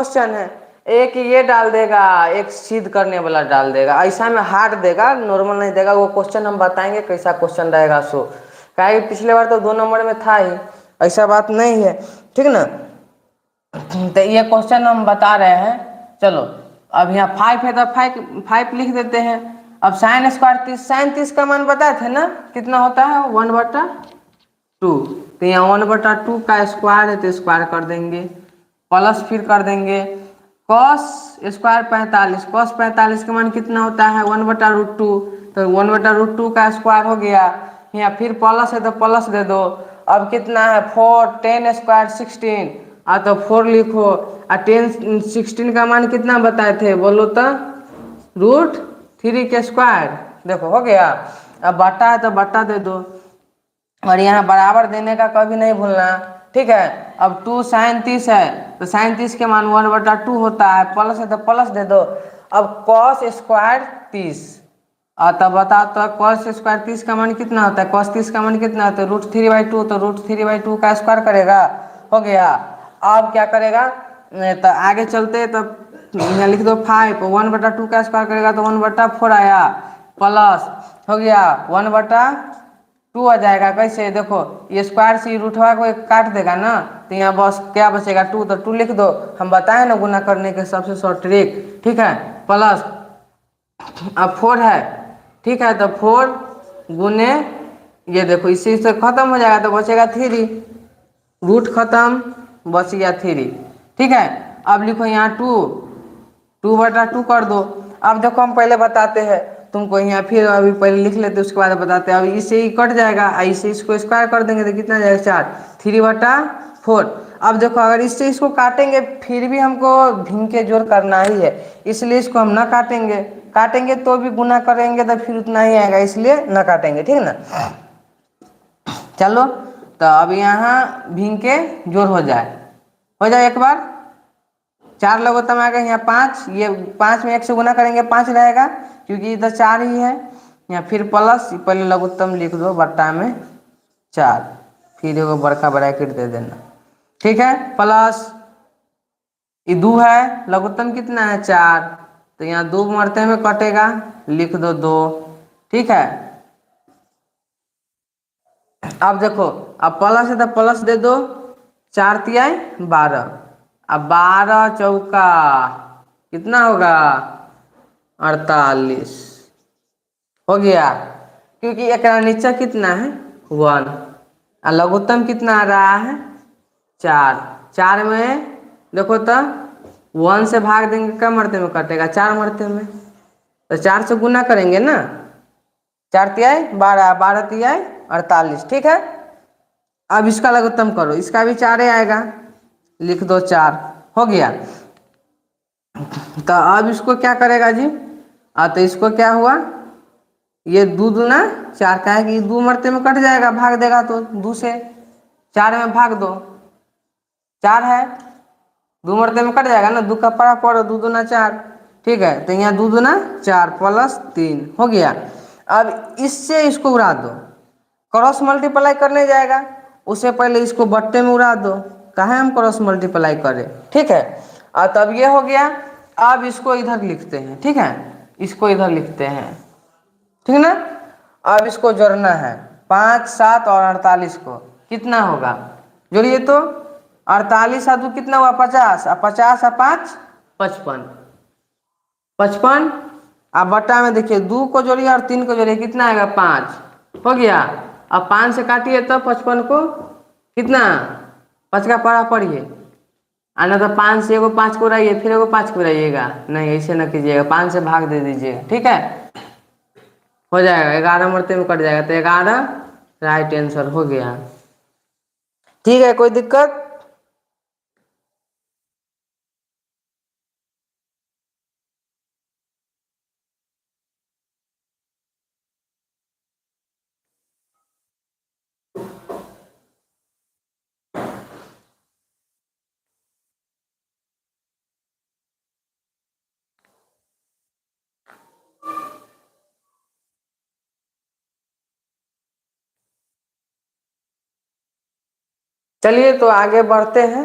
Question है, एक ये डाल देगा, एक सिद्ध करने वाला डाल देगा, ऐसा में हार्ड देगा, नॉर्मल नहीं देगा। वो क्वेश्चन हम बताएंगे कैसा क्वेश्चन रहेगा। सो क्या पिछले बार तो 2 नंबर में था ही, ऐसा बात नहीं है, ठीक ना। तो ये क्वेश्चन हम बता रहे हैं। चलो अब यहाँ 5 है तो 5 लिख देते हैं। अब साइन स्क्वायर 30, साइन 30 का मान बताए थे ना कितना होता है, 1/2। तो यहाँ 1/2 का स्क्वायर है तो स्क्वायर कर देंगे, प्लस फिर कर देंगे कॉस स्क्वायर 45, कॉस 45 का मान कितना होता है 1/√2। तो 1/√2 का स्क्वायर हो गया। यहाँ फिर प्लस है तो प्लस दे दो। अब कितना है 4, 10 स्क्वायर 16, तो 4 लिखो। 10 16 का मान कितना बताए थे बोलो तो, √3 के स्क्वायर। देखो हो गया। अब बटा है तो बटा दे दो, और यहाँ बराबर देने का कभी नहीं भूलना, ठीक है। अब 2 साइन 30 है तो साइन 30 के मान 1/2 होता है, प्लस है तो प्लस दे दो। अब कॉस स्क्वायर 30, तब बताओ तो कॉस स्क्वायर 30 का मान कितना होता है, कॉस 30 का मान कितना होता है √3/2, तो √3/2 का स्क्वायर करेगा, हो गया। अब क्या करेगा, तो आगे चलते तब यहाँ लिख दो 5, 1/2 का स्क्वायर करेगा तो 1/4 आया, प्लस हो गया 1/2 आ जाएगा। कैसे देखो, ये स्क्वायर से रूठवा को एक काट देगा ना, तो यहाँ बस क्या बचेगा 2, तो 2 लिख दो। हम बताए ना गुना करने के सबसे शॉर्ट ट्रिक, ठीक है। प्लस अब 4 है, ठीक है, तो 4 गुने ये देखो, इसी से खत्म हो जाएगा तो बचेगा 3, रूट खत्म, बच गया 3, ठीक है। अब लिखो यहाँ 2/2 कर दो। अब देखो हम पहले बताते हैं तुमको, यहाँ फिर अभी पहले लिख लेते उसके बाद बताते हैं। अब इससे ही कट जाएगा, इससे इसको स्क्वायर कर देंगे तो कितना जाएगा 4, 3/4। अब देखो अगर इससे इसको काटेंगे फिर भी हमको भिन्न के जोड़ करना ही है, इसलिए इसको हम ना काटेंगे, काटेंगे तो भी गुना करेंगे तो फिर उतना ही आएगा, इसलिए ना काटेंगे, ठीक ना। चलो तो अब यहाँ भिन्न के जोड़ हो जाए एक बार। 4 लघुत्तम आ गए, यहाँ 5, ये 5 में 1 से गुना करेंगे 5 रहेगा, क्योंकि इधर 4 ही है। यहाँ फिर प्लस, पहले लघुत्तम लिख दो बट्टा में 4, फिर एगो बड़का ब्रैकेट दे देना, ठीक है। प्लस ये 2 है, लघुत्तम कितना है 4, तो यहाँ 2 मरते में कटेगा, लिख दो 2, ठीक है। अब देखो, अब प्लस है तो प्लस दे दो, 4 तिहाई 12, अब 12 चौका कितना होगा 48, हो गया। क्योंकि एक नीचे कितना है 1, और लघुत्तम कितना आ रहा है 4, 4 में देखो तो 1 से भाग देंगे कम मरते में कटेगा 4 मरते में, तो 4 से गुना करेंगे ना, 4 तिहाई 12, 12 तिहाई 48, ठीक है। अब इसका लघुत्तम करो, इसका भी 4 आएगा, लिख दो 4, हो गया। तो अब इसको क्या करेगा जी, तो इसको क्या हुआ, ये 2 दूना 4 का है कि 2 मरते में कट जाएगा, भाग देगा तो 2 से 4 में भाग दो, 4 है, 2 मरते में कट जाएगा ना, 2 का पड़ा पड़ो, 2 दूना 4, ठीक है। तो यहाँ 2 दूना 4 प्लस 3 हो गया। अब इससे इसको उड़ा दो, क्रॉस मल्टीप्लाई करने जाएगा, उससे पहले इसको बट्टे में उड़ा दो, कहाँ हम क्रॉस मल्टीप्लाई करें, ठीक है। तब ये हो गया। अब इसको इधर लिखते हैं, ठीक है, इसको इधर लिखते हैं, ठीक ना। अब इसको जोड़ना है 5, 7 और 48 को, कितना होगा जोड़िए तो, 48 और 2 कितना हुआ 50, और 50 और 5 55, 55। अब बट्टा में देखिए 2 को जोड़िए और 3 को जोड़िए, कितना आएगा 5, हो गया। अब 5 से काटिए तो 55 को कितना 5 का पड़ा पढ़िए, आना तो 5 से एगो 5 को उड़ाइए, फिर एगो 5 को उड़ाइएगा, नहीं ऐसे ना कीजिएगा, 5 से भाग दे दीजिएगा, ठीक है, हो जाएगा 11 मरते में कट जाएगा, तो 11 राइट आंसर हो गया, ठीक है। कोई दिक्कत, चलिए तो आगे बढ़ते हैं।